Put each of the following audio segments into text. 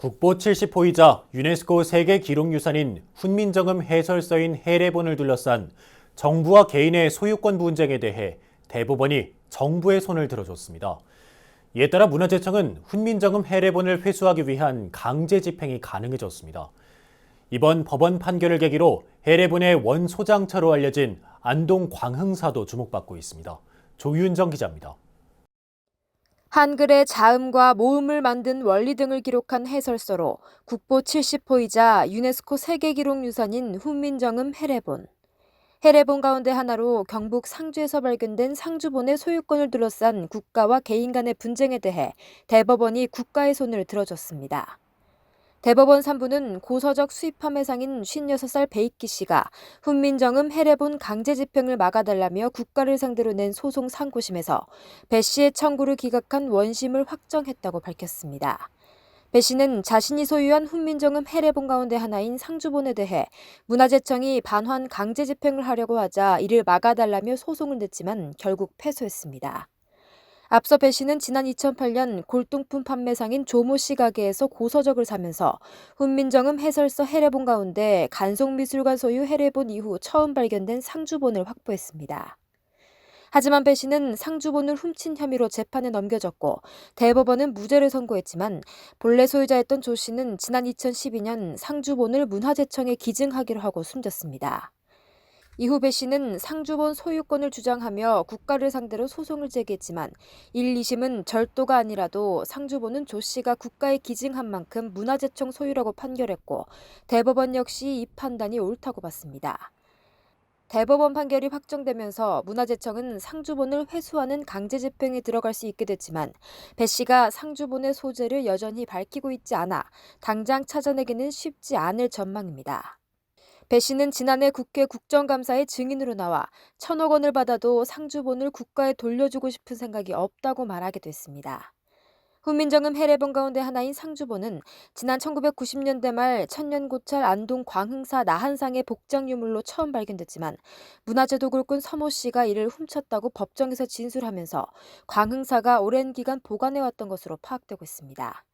국보 70호이자 유네스코 세계 기록유산인 훈민정음 해설서인 해례본을 둘러싼 정부와 개인의 소유권 분쟁에 대해 대법원이 정부의 손을 들어줬습니다. 이에 따라 문화재청은 훈민정음 해례본을 회수하기 위한 강제 집행이 가능해졌습니다. 이번 법원 판결을 계기로 해례본의 원소장처로 알려진 안동 광흥사도 주목받고 있습니다. 조윤정 기자입니다. 한글의 자음과 모음을 만든 원리 등을 기록한 해설서로 국보 70호이자 유네스코 세계기록유산인 훈민정음 해례본. 해례본 가운데 하나로 경북 상주에서 발견된 상주본의 소유권을 둘러싼 국가와 개인 간의 분쟁에 대해 대법원이 국가의 손을 들어줬습니다. 대법원 3부는 고서적 수입 판매상인 56살 베이키 씨가 훈민정음 해례본 강제 집행을 막아달라며 국가를 상대로 낸 소송 상고심에서 배 씨의 청구를 기각한 원심을 확정했다고 밝혔습니다. 배 씨는 자신이 소유한 훈민정음 해례본 가운데 하나인 상주본에 대해 문화재청이 반환 강제 집행을 하려고 하자 이를 막아달라며 소송을 냈지만 결국 패소했습니다. 앞서 배 씨는 지난 2008년 골동품 판매상인 조모 씨 가게에서 고서적을 사면서 훈민정음 해설서 해례본 가운데 간송미술관 소유 해례본 이후 처음 발견된 상주본을 확보했습니다. 하지만 배 씨는 상주본을 훔친 혐의로 재판에 넘겨졌고 대법원은 무죄를 선고했지만 본래 소유자였던 조 씨는 지난 2012년 상주본을 문화재청에 기증하기로 하고 숨졌습니다. 이후 배 씨는 상주본 소유권을 주장하며 국가를 상대로 소송을 제기했지만 1, 2심은 절도가 아니라도 상주본은 조 씨가 국가에 기증한 만큼 문화재청 소유라고 판결했고 대법원 역시 이 판단이 옳다고 봤습니다. 대법원 판결이 확정되면서 문화재청은 상주본을 회수하는 강제 집행에 들어갈 수 있게 됐지만 배 씨가 상주본의 소재를 여전히 밝히고 있지 않아 당장 찾아내기는 쉽지 않을 전망입니다. 배 씨는 지난해 국회 국정감사에 증인으로 나와 1,000억 원을 받아도 상주본을 국가에 돌려주고 싶은 생각이 없다고 말하게 됐습니다. 훈민정음 해례본 가운데 하나인 상주본은 지난 1990년대 말 천년고찰 안동 광흥사 나한상의 복장 유물로 처음 발견됐지만 문화재 도굴꾼 서모 씨가 이를 훔쳤다고 법정에서 진술하면서 광흥사가 오랜 기간 보관해왔던 것으로 파악되고 있습니다.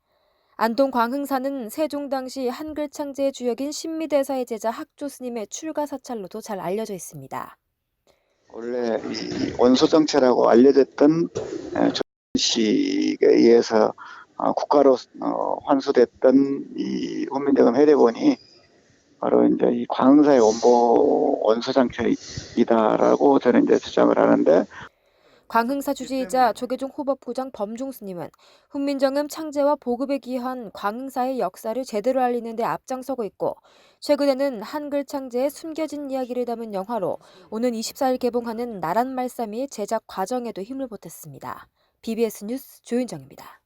안동 광흥사는 세종 당시 한글 창제의 주역인 신미대사의 제자 학조 스님의 출가 사찰로도 잘 알려져 있습니다. 원래 이 원소정체라고 알려졌던 조 씨에 의해서 국가로 환수됐던 이 훈민정음 해례본이 바로 이제 이 광흥사의 원보 원소정체이다라고 저는 이제 주장을 하는데. 광흥사 주지이자 조계종 호법구장 범중 스님은 훈민정음 창제와 보급에 기여한 광흥사의 역사를 제대로 알리는 데 앞장서고 있고 최근에는 한글 창제의 숨겨진 이야기를 담은 영화로 오는 24일 개봉하는 나란 말싸미의 제작 과정에도 힘을 보탰습니다. BBS 뉴스 조윤정입니다.